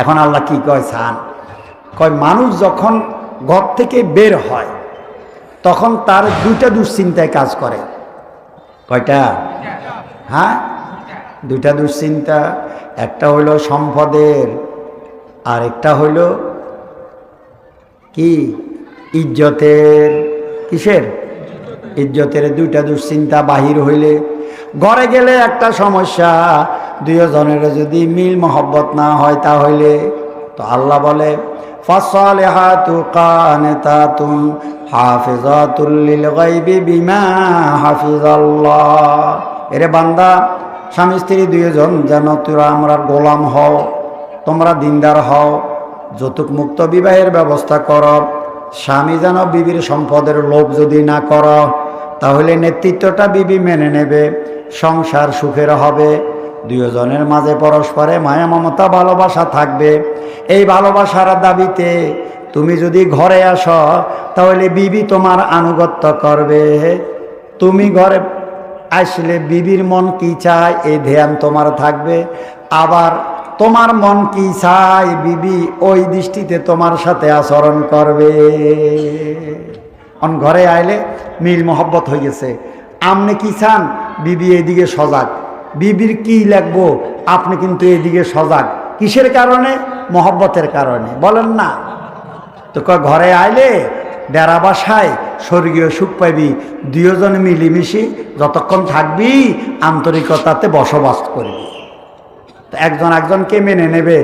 এখন আল্লাহ কি কয় চান? কয় মানুষ যখন ঘর থেকে বের হয় তখন তার দুইটা দুশ্চিন্তায় কাজ করে। কয়টা? হ্যাঁ, দুইটা দুশ্চিন্তা। একটা হইল সম্পদের, আর একটা হইল কি? ইজ্জতের। কিসের? ইজ্জতের। দুইটা দুশ্চিন্তা বাহির হইলে ঘরে গেলে একটা সমস্যা, দুইজনের যদি মিল মহব্বত না হয় তাহলে তো আল্লাহ বলে ফাসসালিহাতু কানিতাতুন হাফিজাতুল লিল গায়বি বিমা হাফিজাল্লাহ। এরে বান্দা, স্বামী স্ত্রী দুইজন যেন তোরা আমরা গোলাম হও, তোমরা দিনদার হও, যৌতুক মুক্ত বিবাহের ব্যবস্থা করো। স্বামী যেন বিবির সম্পদের লোভ যদি না করো, তাহলে নেতৃত্বটা বিবি মেনে নেবে, সংসার সুখের হবে, দুইজনের মাঝে পরস্পরে মায়া মমতা ভালোবাসা থাকবে। এই ভালোবাসার দাবিতে তুমি যদি ঘরে আসো তাহলে বিবি তোমার আনুগত্য করবে। তুমি ঘরে আসলে বিবির মন কি চায় এই ধ্যান তোমার থাকবে, আবার তোমার মন কি চায় বিবি ওই দৃষ্টিতে তোমার সাথে আচরণ করবে। ঘরে আইলে মিল মহব্বত হয়ে গেছে, আপনি কি চান বিবি এদিকে সজাগ, বিবির কি লাগবো আপনি কিন্তু এদিকে সজাগ। কিসের কারণে? মহব্বতের কারণে। বলেন না তো? ঘরে আইলে বেড়া বাসায় স্বর্গীয় সুখ পাইবি, দুইজন মিলিমিশি যতক্ষণ থাকবি আন্তরিকতাতে বসবাস করবি, তো একজন একজনকে মেনে নেবে,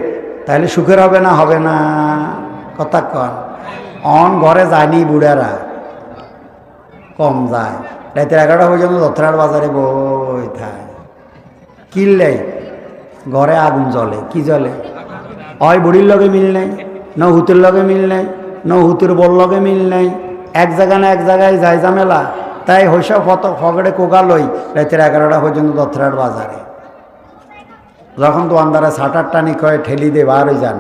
তাহলে সুখের হবে না? হবে না? কথা কন। ঘরে যায়নি বুড়ারা, কম যায়, রাতে 11টা পর্যন্ত দত্তরার বাজারে বই থাকে। কিনলে ঘরে আগুন জ্বলে। কি জ্বলে? হয় বুড়ির লগে মিল নেই, ন হুতুর লগে মিল নেই, ন হুতুর বল লগে মিল নেই, এক জায়গা না এক জায়গায় যায় ঝামেলা। তাই হইসা ফগড়ে কোকা লই রাতের 11টা পর্যন্ত দত্তরার বাজারে। যখন দোয়ানদারে ছাটার টানি কয়ে ঠেলি দিয়ে বার হয়ে যান,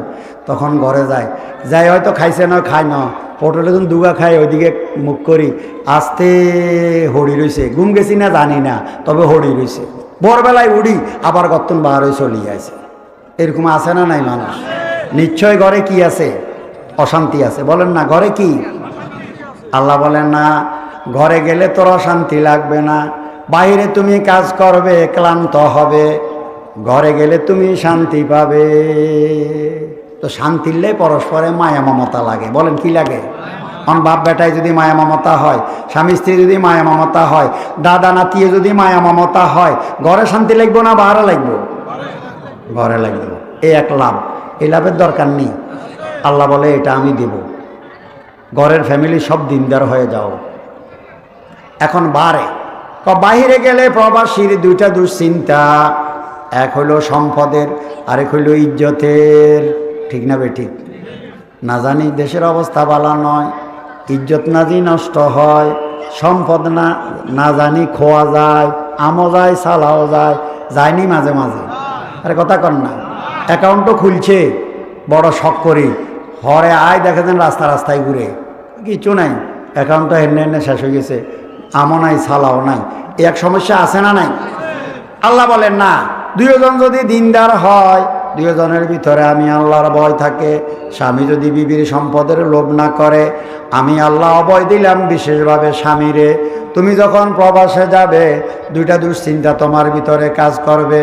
তখন ঘরে যায়, যাই হয়তো খাইছে নয় খাই ন, পটলে যখন দুগা খাই ওইদিকে মুখ করি, আস্তে হড়ি রইছে, ঘুম গেছি না জানি না, তবে হড়ি রইছে। ভোরবেলায় উড়ি আবার গত্তন বার হয়ে চলিয়ে আছে। এরকম আছে না নাই মানুষ? নিশ্চয় ঘরে কি আছে? অশান্তি আছে। বলেন না ঘরে কি? আল্লাহ বলেন না ঘরে গেলে তোর অশান্তি লাগবে না, বাইরে তুমি কাজ করবে ক্লান্ত হবে, ঘরে গেলে তুমি শান্তি পাবে। তো শান্তিলে পরস্পরে মায়া মমতা লাগে। বলেন কি লাগে? বাপ বেটায় যদি মায়া মমতা হয়, স্বামী স্ত্রী যদি মায়া মমতা হয়, দাদা নাতিয়ে যদি মায়া মমতা হয়, ঘরে শান্তি লাগবো না বাহারে লাগবো? ঘরে লাগবে। এই এক লাভ, এই লাভের দরকার নেই। আল্লাহ বলে এটা আমি দেব, ঘরের ফ্যামিলি সব দিনদার হয়ে যাও। এখন বাহিরে গেলে প্রবাসীর দুইটা দুশ্চিন্তা, এক হইল সম্পদের, আরেক হইল ইজ্জতের। ঠিক না বেঠিক? না জানি দেশের অবস্থা ভালো নয়, ইজ্জত না জানি নষ্ট হয়, সম্পদ না জানি খোয়া যায়, আমও যায় সালাও যায়, যায়নি মাঝে মাঝে। আরে কথা কন না, অ্যাকাউন্টও খুলছে বড় শখ করি, হরে আয় দেখা যান রাস্তা রাস্তায় ঘুরে, কিছু নাই, অ্যাকাউন্টটা হেনে হেনে শেষ হয়ে গেছে, আমও নাই সালাও নাই। এক সমস্যা আছে না নাই? আল্লাহ বলেন না দুইজন যদি দিনদার হয়, দুইজনের ভিতরে আমি আল্লাহর ভয় থাকে, স্বামী যদি বিবির সম্পদের লোভ না করে, আমি আল্লাহ অভয় দিলাম বিশেষভাবে স্বামীরে। তুমি যখন প্রবাসে যাবে দুইটা দুশ্চিন্তা তোমার ভিতরে কাজ করবে,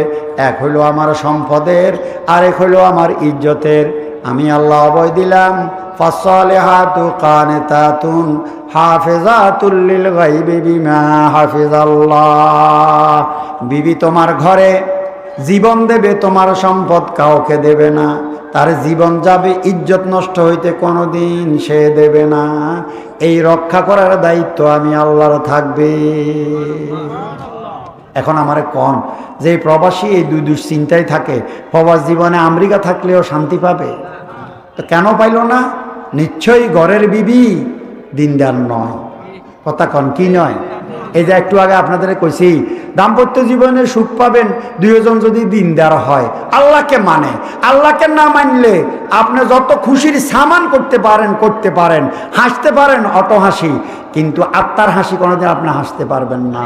এক হইল আমার সম্পদের, আরেক হইল আমার ইজ্জতের। আমি আল্লাহ অভয় দিলাম ফাসসালিহাতু কানিতাতুন হাফিজাতুল লিল গায়বি বিমা হাফিজাল্লাহ। বিবি তোমার ঘরে জীবন দেবে, তোমার সম্পদ কাউকে দেবে না, তার জীবন যাবে, ইজ্জত নষ্ট হইতে কোনোদিন সে দেবে না। এই রক্ষা করার দায়িত্ব আমি আল্লাহর থাকবে। এখন আমারে কন যে প্রবাসী এই দুই দুশ্চিন্তায় থাকে, প্রবাস জীবনে আমেরিকা থাকলেও শান্তি পাবে? তো কেন পাইল না? নিশ্চয়ই ঘরের বিবি দিনদার নয়। কথা কন কি নয়? এই যে একটু আগে আপনাদের কইছি দাম্পত্য জীবনে সুখ পাবেন দুইজন যদি দিনদার হয়, আল্লাহকে মানে। আল্লাহকে না মানলে আপনি যত খুশির সামান করতে পারেন, হাসতে পারেন অটো হাসি, কিন্তু আত্মার হাসি কোনোদিন আপনি হাসতে পারবেন না।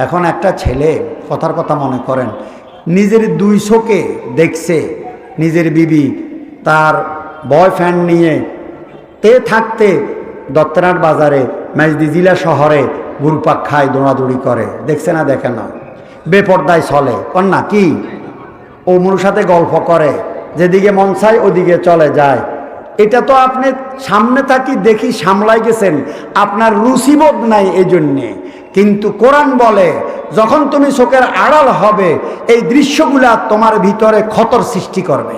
এখন একটা ছেলে, কথার কথা মনে করেন, নিজের দুই চোখে দেখছে নিজের বিবি তার বয়ফ্রেন্ড নিয়ে থাকতে দত্তনাথ বাজারে মেজদি জেলা শহরে গুরুপাক খায়, দৌড়াদৌড়ি করে, দেখছে না? দেখে না? বেপর্দায় চলে কন্যা কি ও মনুর সাথে গল্প করে, যেদিকে মন চায় ওদিকে চলে যায়। এটা তো আপনি সামনে থাকি দেখি সামলাই গেছেন, আপনার রুচিবোধ নাই এই জন্যে। কিন্তু কোরআন বলে যখন তুমি চোখের আড়াল হবে এই দৃশ্যগুলা তোমার ভিতরে ক্ষতর সৃষ্টি করবে।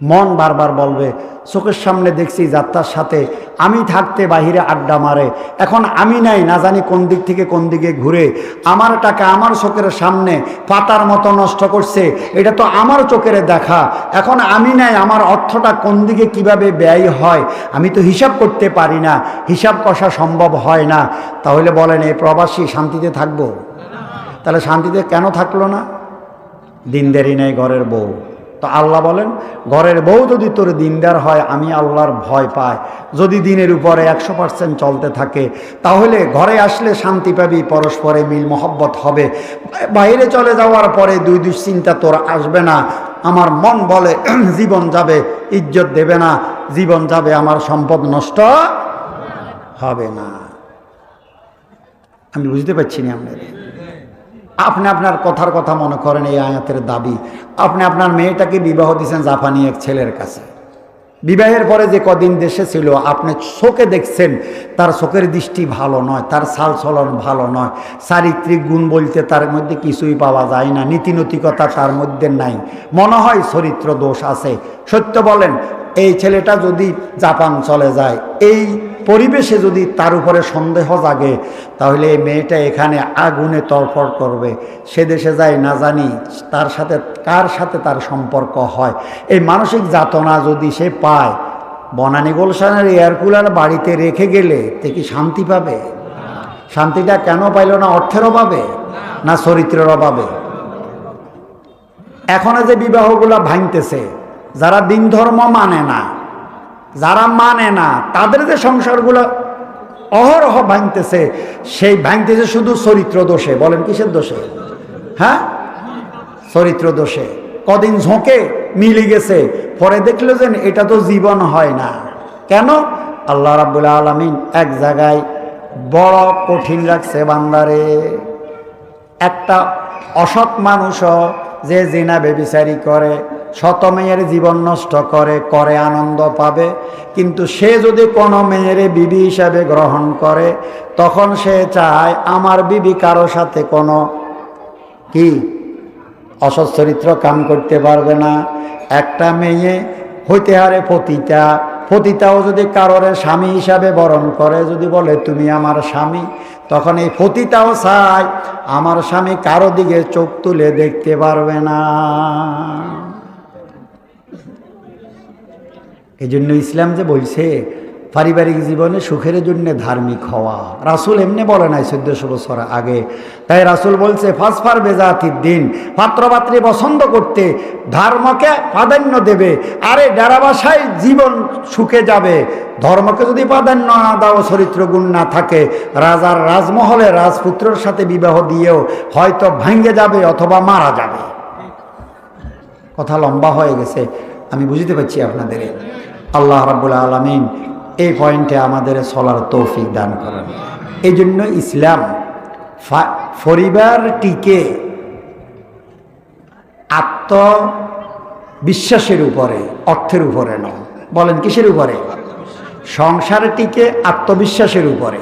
মন বারবার বলবে চোখের সামনে দেখছি যাত্রার সাথে আমি থাকতে বাহিরে আড্ডা মারে, এখন আমি নাই, না জানি কোন দিক থেকে কোন দিকে ঘুরে আমার টাকা আমার চোখের সামনে পাতার মতো নষ্ট করছে, এটা তো আমার চোখের দেখা, এখন আমি নাই, আমার অর্থটা কোন দিকে কিভাবে ব্যয় হয় আমি তো হিসাব করতে পারি না, হিসাব কষা সম্ভব হয় না। তাহলে বলেন এই প্রবাসী শান্তিতে থাকবো? তাহলে শান্তিতে কেন থাকলো না? দিনদারি নেই ঘরের বউ। তো আল্লাহ বলেন ঘরের বউ যদি তোর দিনদার হয় আমি আল্লাহর ভয় পাই, যদি দিনের উপরে 100% চলতে থাকে তাহলে ঘরে আসলে শান্তি পাবি, পরস্পরে মিল মহব্বত হবে, বাইরে চলে যাওয়ার পরে দুই দুশ্চিন্তা তোর আসবে না। আমার মন বলে জীবন যাবে, ইজ্জত দেবে না, জীবন যাবে, আমার সম্পদ নষ্ট হবে না। আমি বুঝতে পারছি না আপনি আপনার কথার কথা মনে করেন এই আয়াতের দাবি। আপনি আপনার মেয়েটাকে বিবাহ দিয়েছেন জাপানি এক ছেলের কাছে, বিবাহের পরে যে কদিন দেশে ছিল আপনি চোখে দেখছেন তার চোখের দৃষ্টি ভালো নয়, তার চাল চলন ভালো নয়, চারিত্রিক গুণ বলতে তার মধ্যে কিছুই পাওয়া যায় না, নীতিনৈতিকতা তার মধ্যে নাই, মনে হয় চরিত্র দোষ আছে। সত্য বলেন এই ছেলেটা যদি জাপান চলে যায়, এই পরিবেশে যদি তার উপরে সন্দেহ জাগে তাহলে এই মেয়েটা এখানে আগুনে তড়ফড় করবে, সে দেশে যায় না জানি তার সাথে কার সাথে তার সম্পর্ক হয়। এই মানসিক যাতনা যদি সে পায়, বনানী গুলশানের এয়ার কুলার বাড়িতে রেখে গেলে তে কি শান্তি পাবে? শান্তিটা কেন পাইল না? অর্থের অভাবে না চরিত্রের অভাবে? এখনো যে বিবাহগুলা ভাঙতেছে, যারা দিন ধর্ম মানে না, যারা মানে না তাদের যে সংসারগুলো অহরহ ভাঙতেছে, সেই ভাঙতেছে শুধু চরিত্র দোষে। বলেন কিসের দোষে? হ্যাঁ, চরিত্র দোষে। কদিন ঝোঁকে মিলে গেছে, পরে দেখলো যে এটা তো জীবন হয় না। কেন? আল্লাহ রাব্বুল আলামিন এক জায়গায় বড় কঠিন রাখছে বান্দারে। একটা অসৎ মানুষও যে জিনা বেবিচারি করে, শত মেয়ের জীবন নষ্ট করে আনন্দ পাবে, কিন্তু সে যদি কোনো মেয়ের বিবি হিসাবে গ্রহণ করে তখন সে চায় আমার বিবি কারো সাথে কোনো কি অসৎ চরিত্র কাম করতে পারবে না। একটা মেয়ে হইতে হারে পতিতাও যদি কারোর স্বামী হিসাবে বরণ করে, যদি বলে তুমি আমার স্বামী, তখন এই পতিতাও চায় আমার স্বামী কারো দিকে চোখ তুলে দেখতে পারবে না। এই জন্য ইসলাম যে বলছে পারিবারিক জীবনে সুখের জন্য ধার্মিক হওয়া, রাসূল এমনি বলে নাই 1400 বছর আগে। তাই রাসূল বলছে ফাসফার বেজাতির দিন, পাত্রপাত্রী পছন্দ করতে ধর্মকে প্রাধান্য দেবে। আরে ডেরাবাসায় জীবন সুখে যাবে, ধর্মকে যদি প্রাধান্য না দাও, চরিত্র গুণ না থাকে, রাজার রাজমহলে রাজপুত্রের সাথে বিবাহ দিয়েও হয়তো ভাঙ্গে যাবে অথবা মারা যাবে। কথা লম্বা হয়ে গেছে, আমি বুঝতে পারছি আপনাদের। আল্লাহ রাব্বুল আলামিন এই পয়েন্টে আমাদের চলার তৌফিক দান করেন। এই জন্য ইসলাম পরিবারটিকে আত্মবিশ্বাসের উপরে, অর্থের উপরে নয়। বলেন কিসের উপরে? সংসারটিকে আত্মবিশ্বাসের উপরে।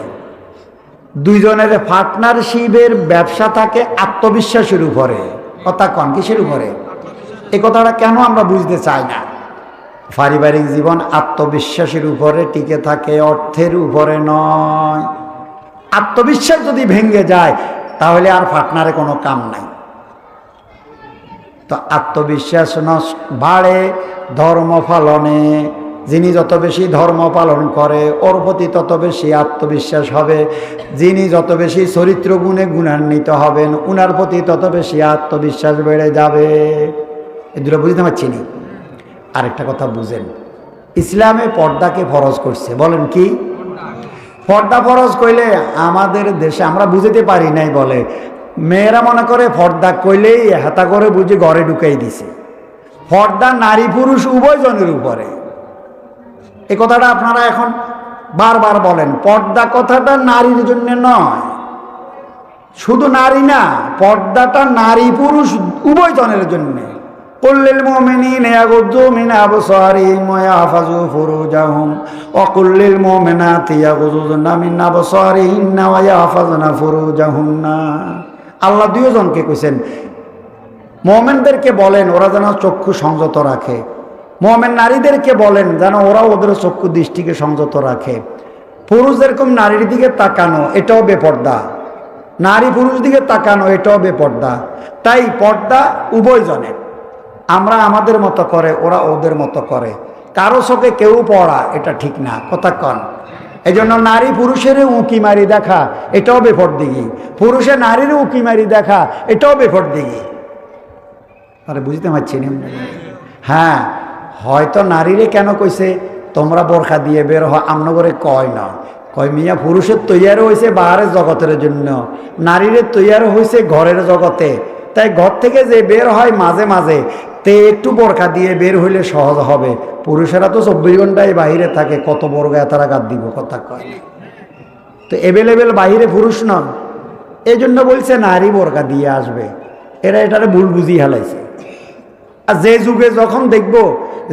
দুইজনের পার্টনারশিপের ব্যবসা থাকে আত্মবিশ্বাসের উপরে। কথা কন কিসের উপরে? এই কথাটা কেন আমরা বুঝতে চাই না? পারিবারিক জীবন আত্মবিশ্বাসের উপরে টিকে থাকে, অর্থের উপরে নয়। আত্মবিশ্বাস যদি ভেঙে যায় তাহলে আর পার্টনারে কোনো কাম নাই। তো আত্মবিশ্বাস বাড়ে ধর্ম পালনে। যিনি যত বেশি ধর্ম পালন করে ওর প্রতি তত বেশি আত্মবিশ্বাস হবে, যিনি যত বেশি চরিত্র গুণে গুণান্বিত হবেন উনার প্রতি তত বেশি আত্মবিশ্বাস বেড়ে যাবে। এই দুটো বুঝতে পারছি না। আরেকটা কথা বুঝেন, ইসলামে পর্দাকে ফরজ করছে। বলেন কি? পর্দা ফরজ কইলে আমাদের দেশে আমরা বুঝতে পারি নাই বলে মেয়েরা মনে করে পর্দা কইলেই হাতা করে বুঝে ঘরে ঢুকাই দিছে। পর্দা নারী পুরুষ উভয়জনের উপরে। এই কথাটা আপনারা এখন বারবার বলেন, পর্দা কথাটা নারীর জন্য নয়, শুধু নারী না, পর্দাটা নারী পুরুষ উভয়জনের জন্য। কুল্লিল মুমিনিনা ইয়াগুদ্দু মিন আবসারিহিম ওয়া ইয়াহফাযু ফুরুজাহুম ওয়া কুল্লিল মুমিনাতি ইয়াগুযুযনা মিন আবসারিহিন্না ওয়া ইয়াহফাযনা ফুরুজাহুন্না। আল্লাহ দুইজনকে কইছেন, মুমিনদেরকে বলেন ওরা যেন চক্ষু সংযত রাখে, মুমিন নারীদেরকে বলেন যেন ওরা ওদের চক্ষু দৃষ্টিকে সংযত রাখে। পুরুষ যেরকম নারীর দিকে তাকানো এটাও বেপর্দা, নারী পুরুষ দিকে তাকানো এটাও বেপর্দা। তাই পর্দা উভয়জনের। আমরা আমাদের মতো করে, ওরা ওদের মতো করে, কারো চোখে কেউ পড়া এটা ঠিক না, কথা কন। এই জন্য নারী পুরুষের উঁকি মারি দেখা এটাও বেপরদিগি, পুরুষে নারীর উঁকি মারি দেখা এটাও বেপরদিগি। আরে বুঝতে পারছি না? হ্যাঁ, হয়তো নারীরে কেন কইছে তোমরা বোরখা দিয়ে বের হ, আমন করে কয় না, কয় মিয়া পুরুষের তৈয়ারও হয়েছে বাহারের জগতের জন্য, নারীর তৈয়ারও হয়েছে ঘরের জগতে। তাই ঘর থেকে যে বের হয় মাঝে মাঝে তে একটু বোরখা দিয়ে বের হইলে সহজ হবে। পুরুষেরা তো 24 ঘন্টায় বাহিরে থাকে, কত বোরখা তারা গাদ দিব, কথা কয়। তো এভেলেবেল বাহিরে পুরুষ নন, এই জন্য বলছে নারী বোরখা দিয়ে আসবে। এরা এটারে ভুল বুঝিয়ে হেলাইছে। আর যে যুগে যখন দেখব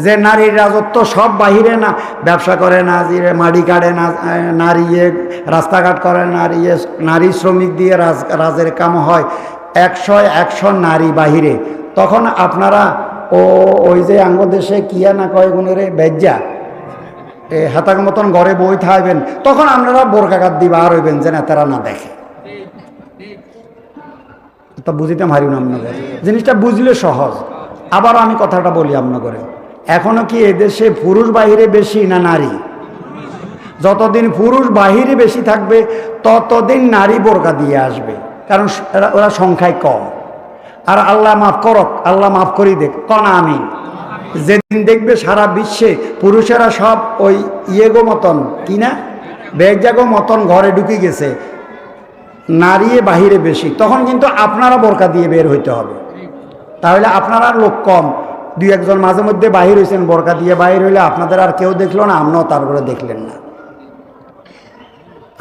যে নারীর রাজত্ব সব বাহিরে, না ব্যবসা করে, না মাড়ি কাটে, না নারী রাস্তাঘাট করে, নারী শ্রমিক দিয়ে রাজের কাম হয়, 100 নারী বাহিরে, তখন আপনারা ওই যে আঙ্গ দেশে কিয়া না কয় গুণেরে বেজ্জা হাতার মতন ঘরে বই থাকবেন, তখন আপনারা বোরকাঘাত দিবা আর হইবেন যে নেতারা না দেখে। তা বুঝিতে মারি না আপনাদের, জিনিসটা বুঝলে সহজ। আবার আমি কথাটা বলি আপনাদের, এখনো কি এদেশে পুরুষ বাহিরে বেশি না নারী? যতদিন পুরুষ বাহিরে বেশি থাকবে ততদিন নারী বোরকা দিয়ে আসবে, কারণ ওরা সংখ্যায় কম। আর আল্লাহ মাফ করক, আল্লাহ মাফ করি দেখ, কন আমিন। যেদিন দেখবে সারা বিশ্বে পুরুষেরা সব ওই ইয়েগো মতন কিনা বেগজাগো মতন ঘরে ঢুকে গেছে, নারী বাহিরে বেশি, তখন কিন্তু আপনারা বোরকা দিয়ে বের হইতে হবে। তাহলে আপনারা লোক কম, 2-1 মাঝে মধ্যে বাহির হয়েছেন বোরকা দিয়ে, বাহির হইলে আপনাদের আর কেউ দেখলো না, আমরাও তারপরে দেখলেন না।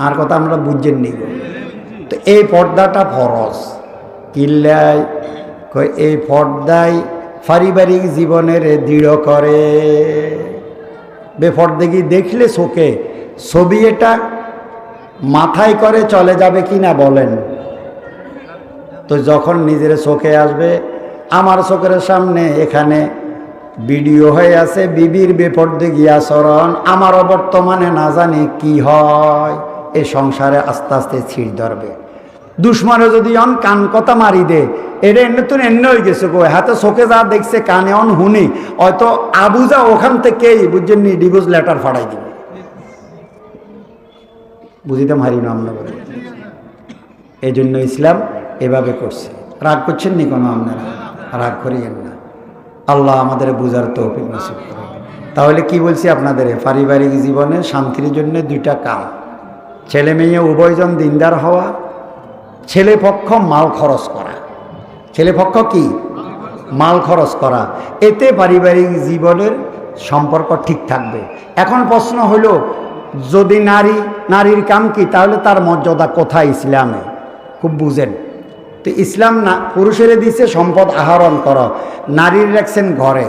আর কথা আমরা বুঝছেন নি। তো এই পর্দাটা ফরজ কিল্লায়, এই পর্দায় পারিবারিক জীবনের দৃঢ় করে। বেপর্দাগি দেখলে চোখে ছবি এটা মাথায় করে চলে যাবে কি না বলেন? তো যখন নিজের চোখে আসবে, আমার চোখের সামনে এখানে ভিডিও হয়ে আছে বিবির বেপরদেগি আচরণ, আমারও বর্তমানে না জানি কি হয়, এই সংসারে আস্তে আস্তে ছিঁড় ধরবে। দুশ্মনে যদি অন কান কথা মারি দে, এটা এমনি তো এমনি হয়ে গেছে গো, হাতে চোখে যা দেখছে কানে অন হুনি, হয়তো আবুজা ওখান থেকেই বুঝছেন নি ডিভোর্স লেটার ফাড়াই দিবে। বুঝিতে মারি না আমরা বলে, এই জন্য ইসলাম এভাবে করছে। রাগ করছেন নি কোনো? আপনারা রাগ করিয়েন না, আল্লাহ আমাদের বুঝার তৌফিক নসিব করুন। তাহলে কি বলছি আপনাদের, পারিবারিক জীবনে শান্তির জন্য 2টা কাম, ছেলে মেয়ে উভয়জন দিনদার হওয়া, ছেলে পক্ষ মাল খরচ করা। ছেলে পক্ষ কি? মাল খরচ করা, এতে পারিবারিক জীবনের সম্পর্ক ঠিক থাকবে। এখন প্রশ্ন হলো, যদি নারীর কাম কি, তাহলে তার মর্যাদা কোথায় ইসলামে? খুব বুঝেন তো, ইসলাম না পুরুষের দিছে সম্পদ আহরণ করো, নারীর রাখছেন ঘরে।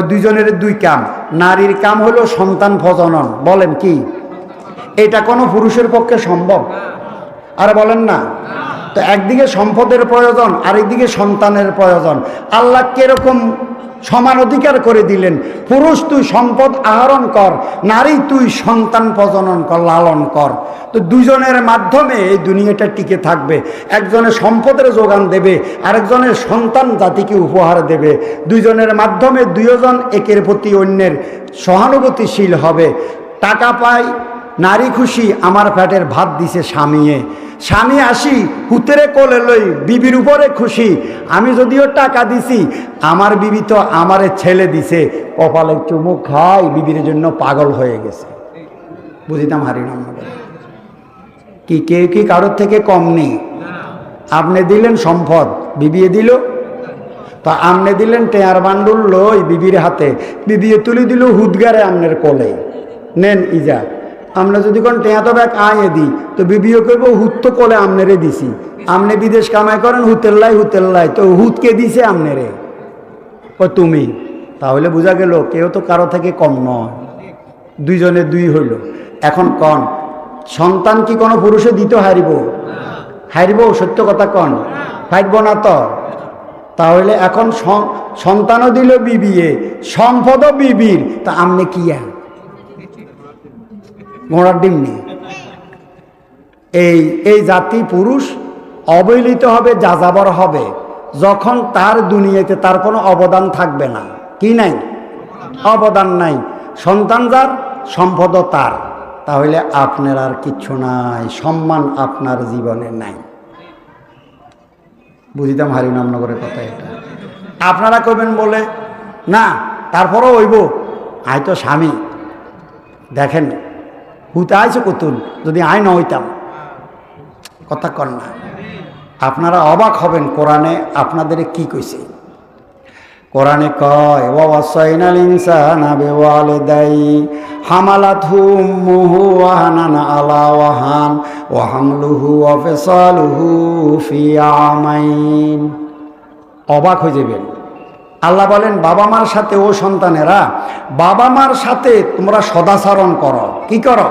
দুইজনের 2 কাম। নারীর কাম হলো সন্তান প্রজনন, বলেন কি এটা কোনো পুরুষের পক্ষে সম্ভব? আর বলেন না? তো একদিকে সম্পদের প্রয়োজন, আরেকদিকে সন্তানের প্রয়োজন। আল্লাহ কিরকম সমান অধিকার করে দিলেন, পুরুষ তুই সম্পদ আহরণ কর, নারী তুই সন্তান প্রজনন কর, লালন কর। তো দুজনের মাধ্যমে এই দুনিয়াটা টিকে থাকবে। একজনের সম্পদের যোগান দেবে, আরেকজনের সন্তান জাতিকে উপহার দেবে। দুজনের মাধ্যমে দুজন একের প্রতি অন্যের সহানুভূতিশীল হবে। টাকা পাই, নারী খুশি, আমার পেটের ভাত দিছে স্বামীয়ে, স্বামী আসি হুতেরে কোলে লই, বিবির উপরে খুশি। আমি যদিও টাকা দিছি, আমার বিবি তো আমারে ছেলে দিছে, কপালে চুমুক খাই, বিবির জন্য পাগল হয়ে গেছে। বুঝিতাম হারি না কি কেউ কি কারোর থেকে কম নেই? আপনি দিলেন সম্পদ, বিবিয়ে দিল। তো আপনি দিলেন টেয়ার বান্ডুল লই বিবির হাতে, বিবিয়ে তুলে দিল হুদগারে আমনের কোলে, নেন ইজা। আমরা যদি কোন টেয়া তো ব্যাগ আয়ে দিই, তো বিবিও করবো হুদ তো কোলে আমনেরে দিছি। আপনি বিদেশ কামাই করেন হুতেল্লাই, তো হুদকে দিছে আমনেরে, ও তুমি। তাহলে বোঝা গেল কেউ তো কারো থেকে কম নয়, দুইজনে দুই হইল। এখন কন, সন্তান কি কোনো পুরুষে দিতে হারিব? সত্য কথা কন, হারিব না তো। তাহলে এখন সন্তানও দিল বিবিয়ে, সম্পদও বিবির, তা আমনে কিয়া ঘোড়ার ডিমনি। এই জাতি পুরুষ অবহেলিত হবে, যাযাবর হবে, যখন তার দুনিয়াতে তার কোনো অবদান থাকবে না। কি নাই? অবদান নাই। সন্তান যার, সম্পদও তার। তাহলে আপনার আর কিচ্ছু নাই, সম্মান আপনার জীবনে নাই। বুঝিতাম হরিনামনগরের কথা এটা। আপনারা কইবেন বলে না, তারপরও হইব, আয় তো স্বামী, দেখেন হুতে আইছে কতুন, যদি আয় না হইতাম, কথা কন না। আপনারা অবাক হবেন কোরআনে আপনাদের কি কইছে। কোরআনে কয় ওয়াসাইনাল ইনসানা বিওয়ালিদাইহি হামালাতহু উম্মুহু ওয়াহানান আলা ওয়াহান ওয়া হামলুহু ওয়া ফিসালুহু ফি আমাইন। অবাক হয়ে যাবেন। আল্লাহ বলেন বাবা মার সাথে, ও সন্তানেরা বাবা মার সাথে তোমরা সদাচরণ করো। কি করো?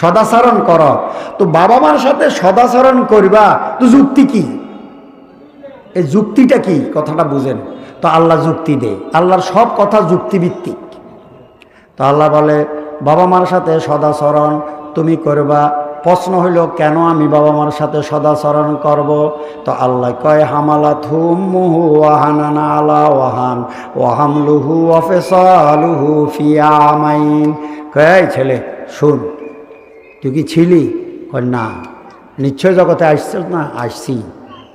সদাচরণ করো। তো বাবা মার সাথে সদাচরণ করবা, তো যুক্তি কি? এই যুক্তিটা কি? কথাটা বুঝেন তো। আল্লাহ যুক্তি দেয়, আল্লাহর সব কথা যুক্তিভিত্তিক। তো আল্লাহ বলে বাবা মার সাথে সদাচরণ তুমি করবা। প্রশ্ন হইল কেন আমি বাবা মার সাথে সদাচরণ করব? তো আল্লাহ কয় হামালাতহু উম্মুহু ওয়াহানান আলা ওয়াহান ওয়া হামলুহু ওয়া ফিসালুহু ফি আমাইন। কয় ছেলে শুন, তুই কি ছিলি? কয় না। নিশ্চয় জগতে আসছিস না? আসছি।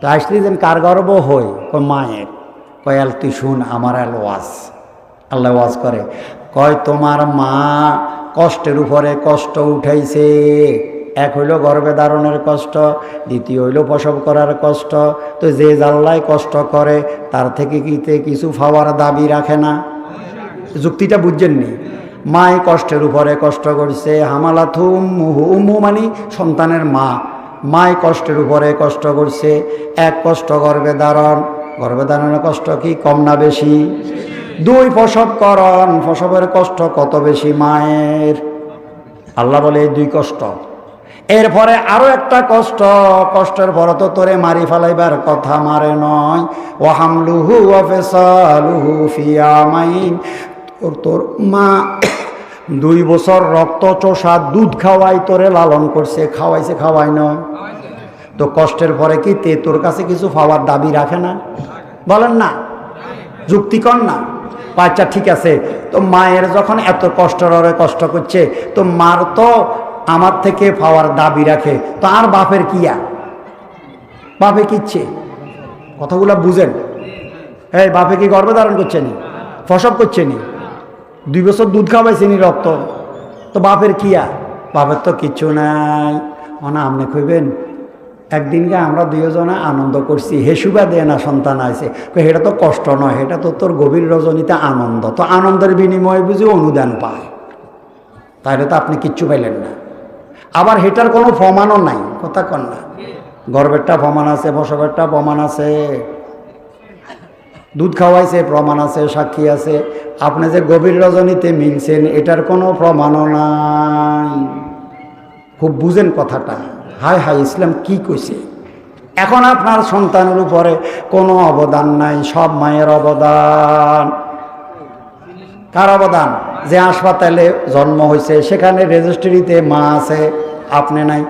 তো আসলি যেন কার গর্ব হই? কয় মায়ের। কয় আল তুই শুন আমার আল ওয়াজ। আল্লাহ ওয়াজ করে, কয় তোমার মা কষ্টের উপরে কষ্ট উঠাইছে। এক হইল গর্ভে ধারণের কষ্ট, দ্বিতীয় হইল প্রসব করার কষ্ট। তো যে জাল্লায় কষ্ট করে তার থেকে কিছু পাওয়ার দাবি রাখে না। যুক্তিটা বুঝছেননি? মাই কষ্টের উপরে কষ্ট করছে, হামালাতহু উম্মুহু, উম্মু মানে সন্তানের মা। মাই কষ্টের উপরে কষ্ট করছে। এক কষ্ট গর্ভে ধারণের কষ্ট কি কম না বেশি? দুই প্রসবকরণ, প্রসবের কষ্ট কত বেশি মায়ের? আল্লাহ বলে এই দুই কষ্ট। এরপরে আরো একটা কষ্ট, কষ্টের পরে তো তোরে মারি ফেলাইবার কথা, মারে নয়। ওয়া হামলুহু ওয়া ফিসালুহু ফি আমাইন। তোর মা 2 বছর রক্ত চোষা দুধ খাওয়াই তোরে লালন করছে, খাওয়াই নয়? তো কষ্টের পরে কি তোর কাছে কিছু পাওয়ার দাবি রাখে না? বলেন না, যুক্তি কর না। আচ্ছা ঠিক আছে, তো মায়ের যখন এত কষ্ট করছে, তো মার তো আমার থেকে পাওয়ার দাবি রাখে, তো আর বাপের কিয়া? বাপে কিচ্ছে? কথাগুলো বুঝেন। এই বাপে কি গর্ভে ধারণ করছে নি? প্রসব করছে নি? 2 বছর দুধ খাওয়াইছে নি রক্ত? তো বাপের কিয়া? বাপের তো কিচ্ছু নাই। মানে আপনি কইবেন একদিনকে আমরা 2 জনে আনন্দ করছি, হেসুবা দেয় না সন্তান আছে। এটা তো কষ্ট নয়, এটা তো তোর গভীর রজনীতে আনন্দ। তো আনন্দের বিনিময়ে বুঝি অনুদান পায়, তাহলে তো আপনি কিচ্ছু পাইলেন না। আবার হেটার কোনো প্রমাণও নাই, কথা কন না। গর্ভেরটা প্রমাণ আছে, প্রসবেরটা প্রমাণ আছে, দুধ খাওয়াইছে প্রমাণ আছে, সাক্ষী আছে। আপনি যে গভীর রজনীতে মিলছেন এটার কোনো প্রমাণও নাই। খুব বুঝেন কথাটা। হায় হায়, ইসলাম কি কইছে। এখন আপনার সন্তানের উপরে কোনো অবদান নাই, সব মায়ের অবদান। কার অবদান? যে হাসপাতালে জন্ম হয়েছে সেখানে রেজিস্ট্রিতে মা আছে, আপনি নাই।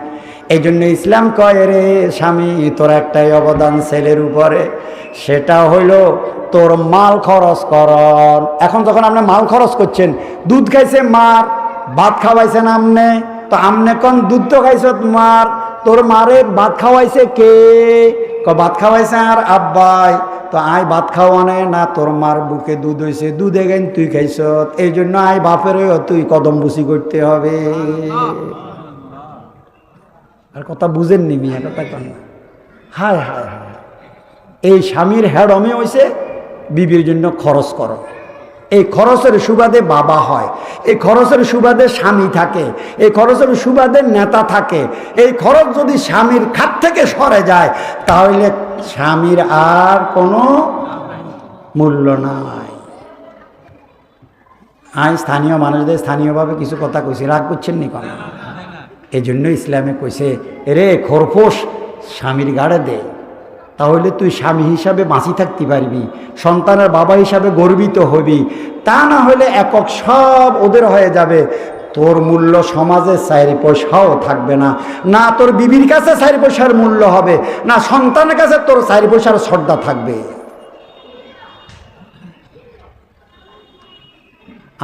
এই জন্য ইসলাম কয় রে স্বামী, তোর একটাই অবদান ছেলের উপরে, সেটা হইল তোর মাল খরচ করন। এখন যখন আপনি মাল খরচ করছেন, দুধ খাইছে মার, ভাত খাওয়াইছেন আমনে, তো আমনে কোন দুধ তো খাইছ মার, তোর মারে ভাত খাওয়াইছে কে? ভাত খাওয়াইছে আর আব্বাই। তো আয় ভাত খাওয়ানে না, তোর মার বুকে দুধ হয়েছে, দুধে গেন তুই খাইছ, এই জন্য আয় বাপের তুই কদম বুসি করতে হবে। আর কথা বুঝেননি মিয়া, কথা কন না। হায় হায় হায়, এই স্বামীর হেডমে হয়েছে বিবির জন্য খরচ করো। এই খরচের সুবাদে বাবা হয়, এই খরচের সুবাদে স্বামী থাকে, এই খরচের সুবাদে নেতা থাকে। এই খরচ যদি স্বামীর খাত থেকে সরে যায় তাহলে স্বামীর আর কোনো মূল্য নাই। আমি স্থানীয় মানুষদের স্থানীয়ভাবে কিছু কথা কইছি, রাগ করছেন নি কেন? এই জন্য ইসলামে কইছে, এরে খরপোশ স্বামীর গাড়ে দে, তাহলে তুই স্বামী হিসাবে বাঁচি থাকতে পারবি, সন্তানের বাবা হিসাবে গর্বিত হবি। তা না হলে একক সব ওদের হয়ে যাবে, তোর মূল্য সমাজে 4 পয়সাও থাকবে না, না তোর বিবির কাছে 4 পয়সার মূল্য হবে, না সন্তানের কাছে তোর 4 পয়সার শ্রদ্ধা থাকবে।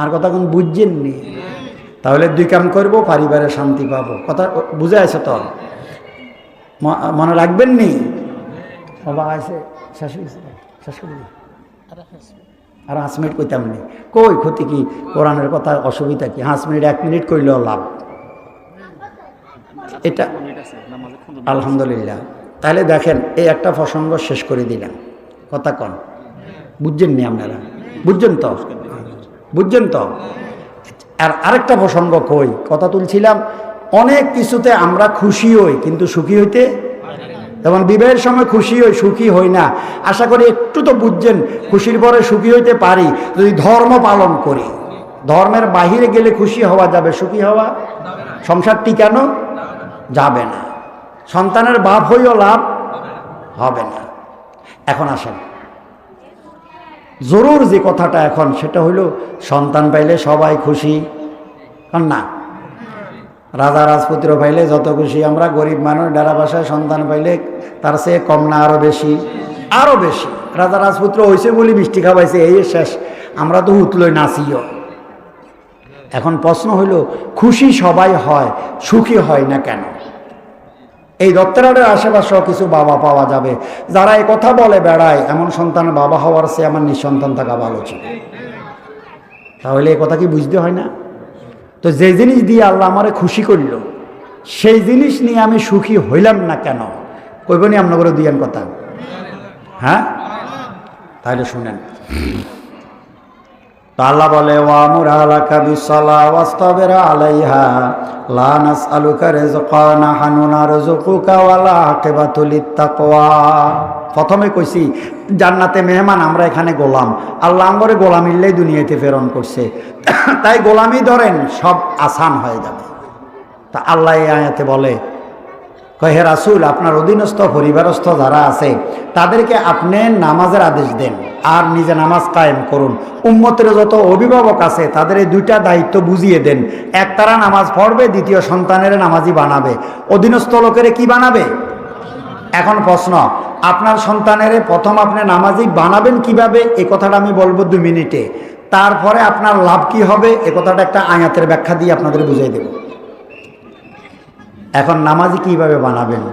আর কথা কোন বুঝছেননি? তাহলে 2 কাম করবো, পরিবারে শান্তি পাবো। কথা বুঝে আছে তো? মনে রাখবেন নি? বাবা আছে শেষ হয়েছে, শেষ করে আর 5 মিনিট কইতাম নি, কই ক্ষতি কি? কোরআনের কথা অসুবিধা কি? 5 মিনিট 1 মিনিট কইলেও লাভ। এটা আলহামদুলিল্লাহ। তাহলে দেখেন, এই একটা প্রসঙ্গ শেষ করে দিলাম। কথা কন, বুঝছেন নি আপনারা? বুঝছেন তো? বুঝছেন তো? আর আরেকটা প্রসঙ্গ কই, কথা তুলছিলাম, অনেক কিছুতে আমরা খুশি হই কিন্তু সুখী হইতে, যেমন বিবাহের সময় খুশি হই, সুখী হই না। আশা করি একটু তো বুঝছেন, খুশির পরে সুখী হইতে পারি যদি ধর্ম পালন করি। ধর্মের বাহিরে গেলে খুশি হওয়া যাবে, সুখী হওয়া, সংসার টিকানো যাবে না, সন্তানের বাপ হইও লাভ হবে না। এখন আসেন, জরুর যে কথাটা এখন, সেটা হইল সন্তান পাইলে সবাই খুশি না? রাজা রাজপুত্র পাইলে যত খুশি আমরা, গরিব মানুষ ডেরা বাসায় সন্তান পাইলে তার চেয়ে কম না আরো বেশি? আরো বেশি। রাজা রাজপুত্র হয়েছে বলি মিষ্টি খাওয়াইছে, এই শেষ, আমরা তো হুতলই নাচিও। এখন প্রশ্ন হইল, খুশি সবাই হয়, সুখী হয় না কেন? এই দত্তরাটের আশেপাশেও কিছু বাবা পাওয়া যাবে যারা এই কথা বলে বেড়ায়, এমন সন্তানের বাবা হওয়ার চেয়ে আমার নিঃসন্তান থাকা ভালো ছিল। তাহলে এই কথা কি বুঝতে হয় না? তো যে জিনিস দিয়ে আল্লাহ আমারে খুশি করল, সেই জিনিস নিয়ে আমি সুখী হইলাম না কেন? কইবনি আপনাকে দিয়েন কথা? হ্যাঁ, তাহলে শুনেন। তো আল্লাহ বলে, ওয়ামুর আলাকা বিসসালাহ ওয়াসতাবির আলাইহা লা নাসআলুকা রিজকান নাহনু নারযুকুকা ওয়ালা আকিবাতু লিত্তাকওয়া। প্রথমে কইছি জান্নাতে মেহমান, আমরা এখানে গোলাম। আল্লাহ আমরে গোলামিল্লাই দুনিয়াতে প্রেরণ করছে, তাই গোলামি ধরেন সব আসান হয়ে যাবে। তা আল্লাহ এই আয়াতে বলে, হে রাসূল, আপনার অধীনস্থ পরিবারস্থ যারা আছে তাদেরকে আপনি নামাজের আদেশ দেন আর নিজে নামাজ কায়েম করুন। উম্মতের যত অভিভাবক আছে তাদের এই 2টা দায়িত্ব বুঝিয়ে দেন। এক, তারা নামাজ পড়বে, দ্বিতীয় সন্তানের নামাজি বানাবে। অধীনস্থ লোকের কি বানাবে? এখন প্রশ্ন, আপনার সন্তানের প্রথম আপনি নামাজি বানাবেন কিভাবে? এই কথাটা আমি বলবো 2 মিনিটে। তারপরে আপনার লাভ কি হবে এ কথাটা একটা আয়াতের ব্যাখ্যা দিয়ে আপনাদের বুঝিয়ে দেব। এখন নামাজি কিভাবে বানাবেন?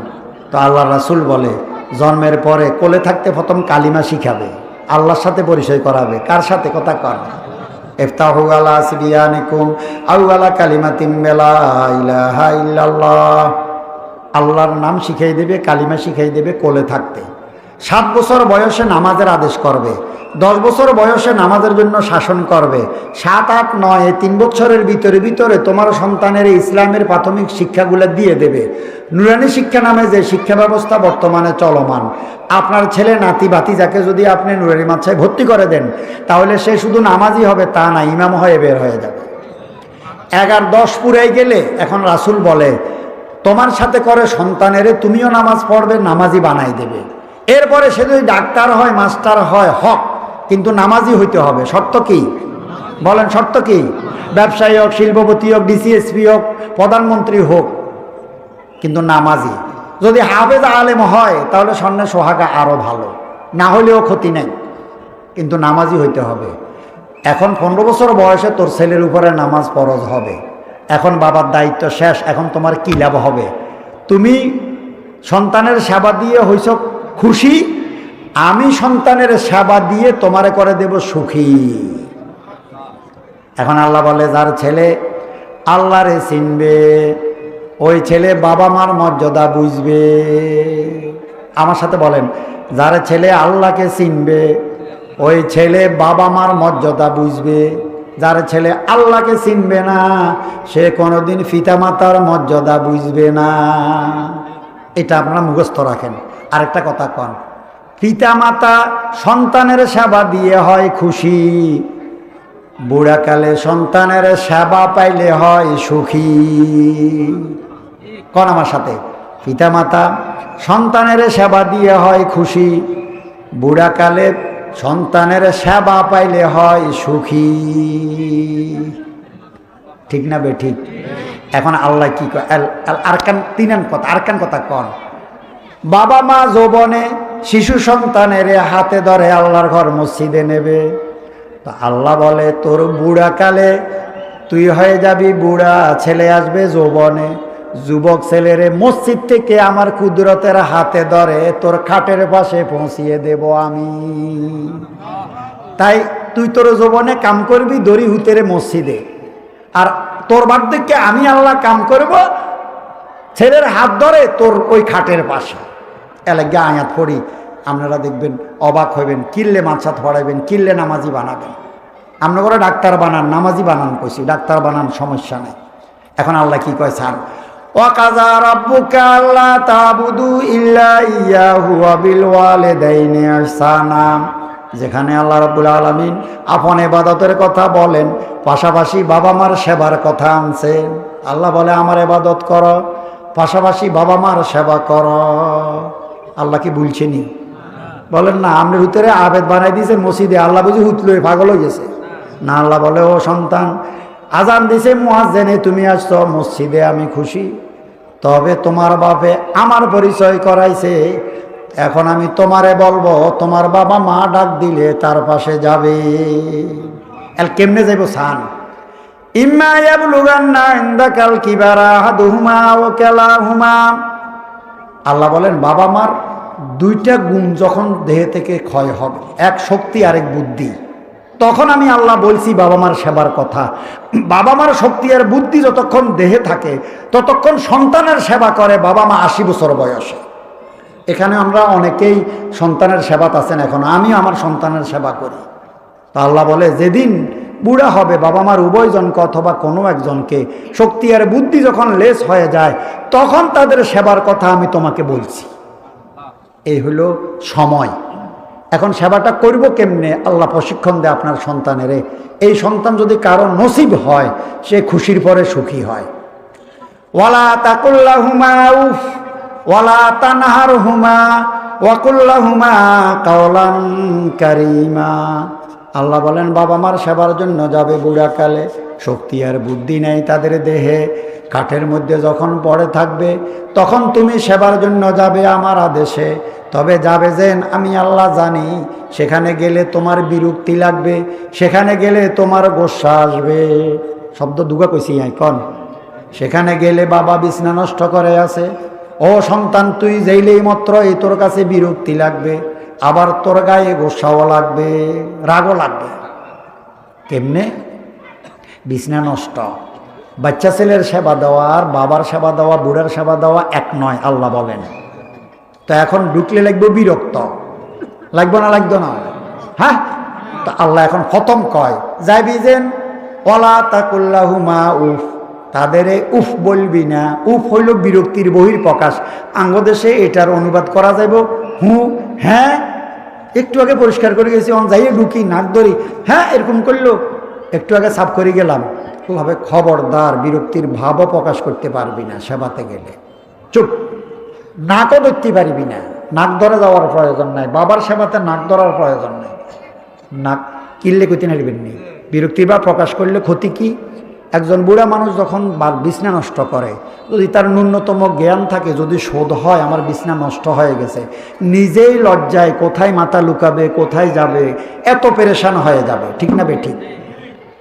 তো আল্লাহ রাসূল বলে, জন্মের পরে কোলে থাকতে প্রথম কালিমা শিখাবে, আল্লাহর সাথে পরিচয় করাবে। কার সাথে? কথা কর। ইফতাহু আলা সিবিয়ানিকুম আউ আলা কালিমাতিম লা ইলাহা ইল্লাল্লাহ। আল্লাহর নাম শিখাই দেবে, কালিমা শিখাই দেবে কোলে থাকতে। 7 বছর বয়সে নামাজের আদেশ করবে, 10 বছর বয়সে নামাজের জন্য শাসন করবে, 7, 8, 9 এই 3 বছরের ভিতরে তোমার সন্তানের ইসলামের প্রাথমিক শিক্ষাগুলো দিয়ে দেবে। নুরানি শিক্ষা নামে যে শিক্ষা ব্যবস্থা বর্তমানে চলমান, আপনার ছেলে নাতি ভাতিজাকে যদি আপনি নুরানি মাদ্রাসায় ভর্তি করে দেন তাহলে সে শুধু নামাজি হবে তা না, ইমাম হয়ে বের হয়ে যাবে। 11, 10 পুরাই গেলে এখন রাসূল বলে, তোমার সাথে করে সন্তানেরে তুমিও নামাজ পড়বে, নামাজি বানাই দেবে। এরপরে সে যদি ডাক্তার হয়, মাস্টার হয়, হক, কিন্তু নামাজি হইতে হবে। শর্ত কি বলেন? শর্ত কি? ব্যবসায়ী হোক, শিল্পপতি হোক, ডিসিএসপি হোক, প্রধানমন্ত্রী হোক, কিন্তু নামাজি। যদি হাফেজ আলেম হয় তাহলে স্বর্ণে সোহাগা আরো ভালো, না হলেও ক্ষতি নাই, কিন্তু নামাজি হইতে হবে। এখন 15 বছর বয়সে তোর ছেলের উপরে নামাজ ফরজ হবে। এখন বাবার দায়িত্ব শেষ, এখন তোমার কি লাভ হবে? তুমি সন্তানের সেবা দিয়ে হইছ খুশি, আমি সন্তানের সেবা দিয়ে তোমারে করে দেব সুখী। এখন আল্লাহ বলে, যার ছেলে আল্লাহরে চিনবে ওই ছেলে বাবা মার মর্যাদা বুঝবে। আমার সাথে বলেন, যার ছেলে আল্লাহকে চিনবে ওই ছেলে বাবা মার মর্যাদা বুঝবে। যার ছেলে আল্লাহকে চিনবে না সে কোনোদিন পিতামাতার মর্যাদা বুঝবে না। এটা আপনারা মুখস্থ রাখেন। আরেকটা কথা কন, পিতামাতা সন্তানের সেবা দিয়ে হয় খুশি, বুড়াকালে সন্তানের সেবা পাইলে হয় সুখী। কন আমার সাথে, পিতামাতা সন্তানের সেবা দিয়ে হয় খুশি, বুড়াকালে সন্তানের সেবা পাইলে হয় সুখী। ঠিক না বে ঠিক? এখন আল্লাহ কি কয়, আরকান তিনান কথা, আরকান কথা কন। বাবা মা যৌবনে শিশু সন্তানের হাতে ধরে আল্লাহর ঘর মসজিদে নেবে, তো আল্লাহ বলে তোর বুড়াকালে তুই হয়ে যাবি বুড়া, ছেলে আসবে যৌবনে, যুবক ছেলেরে মসজিদ থেকে আমার কুদরতের হাতে ধরে তোর খাটের পাশে পৌঁছিয়ে দেব আমি। তাই তুই তোর যৌবনে কাম করবি দড়ি হুতেরে মসজিদে, আর তোর বার্ধক্যে আমি আল্লাহ কাম করব ছেলের হাত ধরে তোর ওই খাটের পাশে। এলাকা আয়াত পড়ি, আপনারা দেখবেন অবাক হইবেন, কিল্লে মাছাত পড়াইবেন, কিল্লে নামাজি বানাবেন। আমরা করে ডাক্তার বানান, নামাজি বানান কইছি, ডাক্তার বানান সমস্যা নেই। এখন আল্লাহ কি কয় ছাড়, ওয়াকাযা রাব্বুকা আল্লা তা'বুদু ইল্লা ইয়াহু ওয়া বিল ওয়ালিদাইনি ইহসানা। যেখানে আল্লাহ রাব্বুল আলামিন আপন ইবাদতের কথা বলেন, পাশাপাশি বাবা মার সেবার কথা আনছেন। আল্লাহ বলে আমার ইবাদত করো, পাশাপাশি বাবা মার সেবা করো। আল্লাহ কি বলছেনি? বলেন না, আমরা হুতরে আবেদ বানাই দিয়েছে মসজিদে, আল্লাহ বুঝি হুতলো পাগল হয়ে গেছে না। আল্লাহ বলে ও সন্তান, আজান দিছে মুয়াজ্জিনে, তুমি আসছো মসজিদে, আমি খুশি। তবে তোমার বাপে আমার পরিচয় করাইছে, এখন আমি তোমারে বলবো তোমার বাবা মা ডাক দিলে তার পাশে যাবে। এল কেমনে যাইব সান, ইম্মা ইয়াবলুগান্না ইনদাকাল কিবারা আহাদুহুমা ওয়া কিলাহুমা। আল্লাহ বলেন বাবা মার দুইটা গুণ যখন দেহ থেকে ক্ষয় হবে, এক শক্তি আরেক বুদ্ধি, তখন আমি আল্লাহ বলছি বাবা মার সেবার কথা। বাবা মার শক্তি আর বুদ্ধি যতক্ষণ দেহে থাকে ততক্ষণ সন্তানের সেবা করে বাবা মা 80 বছর বয়সে। এখানে আমরা অনেকেই সন্তানের সেবাত আছেন, এখন আমি আমার সন্তানের সেবা করি। তা আল্লাহ বলে যেদিন বুড়া হবে বাবা মার উভয়জনকে অথবা কোনো একজনকে শক্তি আর বুদ্ধি যখন লেস হয়ে যায় তখন তাদের সেবার কথা আমি তোমাকে বলছি। এই হলো সময়। এখন সেবাটা করব কেমনে? আল্লাহ প্রশিক্ষণ দেয় আপনার সন্তানেরে। এই সন্তান যদি কারো নসিব হয় সে খুশির পরে সুখী হয়। ওয়ালা তাকুল্লাহুমা উফ ওয়ালা তানহারহুমা ওয়াকুল্লাহুমা কাওলান কারীমা। আল্লাহ বলেন বাবা মার সেবার জন্য যাবে বুড়াকালে, শক্তি আর বুদ্ধি নেই তাদের দেহে, কাঠের মধ্যে যখন পড়ে থাকবে তখন তুমি সেবার জন্য যাবে আমার আদেশে। তবে যাবে যেন আমি আল্লাহ জানি, সেখানে গেলে তোমার বিরক্তি লাগবে, সেখানে গেলে তোমার গোসা আসবে। শব্দ দুগা কইছি এখন। সেখানে গেলে বাবা বিছনা নষ্ট করে আছে, ও সন্তান তুই যাইলেই মাত্র এই তোর কাছে বিরক্তি লাগবে, আবার তোর গায়ে গোসাও লাগবে, রাগও লাগবে। কেমনে? বিছনা নষ্ট। বাচ্চা ছেলের সেবা দেওয়া আর বাবার সেবা দেওয়া, বুড়ার সেবা দেওয়া এক নয় আল্লাহ বলেন। তো এখন ঢুকলে লাগবে বিরক্ত, লাগবে না? লাগতো না? হ্যাঁ। তো আল্লাহ এখন খতম কয় যাইবি যেন ওয়ালা তাকুল্লাহুমা উফ, তাদের উফ বলবি না। উফ হইল বিরক্তির বহির প্রকাশ। আঙ্গদেশে এটার অনুবাদ করা যাইব হু হ্যাঁ। একটু আগে পরিষ্কার করে গেছি, অন যাইয়ে ঢুকি নাক ধরি, হ্যাঁ এরকম করলো, একটু আগে সাফ করে গেলাম। ওভাবে খবরদার বিরক্তির ভাবও প্রকাশ করতে পারবি না সেবাতে গেলে। চুপ। নাকও ধরতে পারবি না, নাক ধরে যাওয়ার প্রয়োজন নাই। বাবার সেবাতে নাক ধরার প্রয়োজন নাই। নাক কিনলে কইতে নারবেন নি। বিরক্তির ভাব প্রকাশ করলে ক্ষতি কি? একজন বুড়া মানুষ যখন বিছনা নষ্ট করে, যদি তার ন্যূনতম জ্ঞান থাকে, যদি শোধ হয় আমার বিছনা নষ্ট হয়ে গেছে, নিজেই লজ্জায় কোথায় মাথা লুকাবে, কোথায় যাবে, এত পেরেশান হয়ে যাবে। ঠিক না বে ঠিক?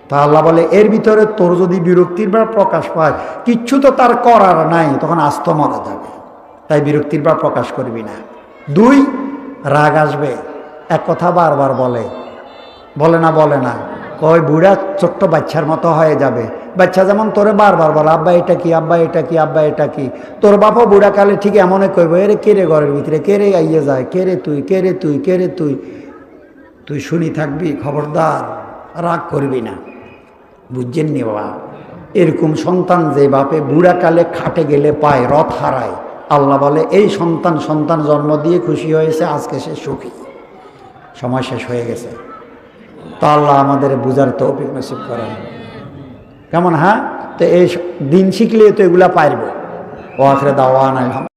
তা আল্লাহ বলে এর ভিতরে তোর যদি বিরক্তির ভাব প্রকাশ পায়, কিচ্ছু তো তার করার নাই, তখন আস্ত মারা যাবে। তাই বিরক্তির ভাব প্রকাশ করবি না। 2, রাগ আসবে। এক কথা বারবার বলে না? কয় বুড়া ছোট্ট বাচ্চার মতো হয়ে যাবে। বাচ্চা যেমন তোরে বারবার বলে আব্বা এটা কি, আব্বা এটা কি, আব্বা এটা কি, তোর বাপও বুড়াকালে ঠিক এমনই কইব, এরে কে রে ঘরের ভিতরে, কে রে আইয়ে যায়, কে রে তুই, কে রে তুই, কে রে তুই। তুই শুনি থাকবি, খবরদার রাগ করবি না, বুঝছেন নি বাবা। এরকম সন্তান যে বাপে বুড়াকালে খাটে গেলে পায়, রথ হারায়, আল্লাহ বলে এই সন্তান জন্ম দিয়ে খুশি হয়েছে, আজকে সে সুখী। সময় শেষ হয়ে গেছে, তা আল্লাহ আমাদের বুঝার তৌফিক নসিব করেন। কেমন? হ্যাঁ, তো এই দিন শিখলে তো এগুলা পারবো। ও আখরে দাওয়ান আলহামদুলিল্লাহ।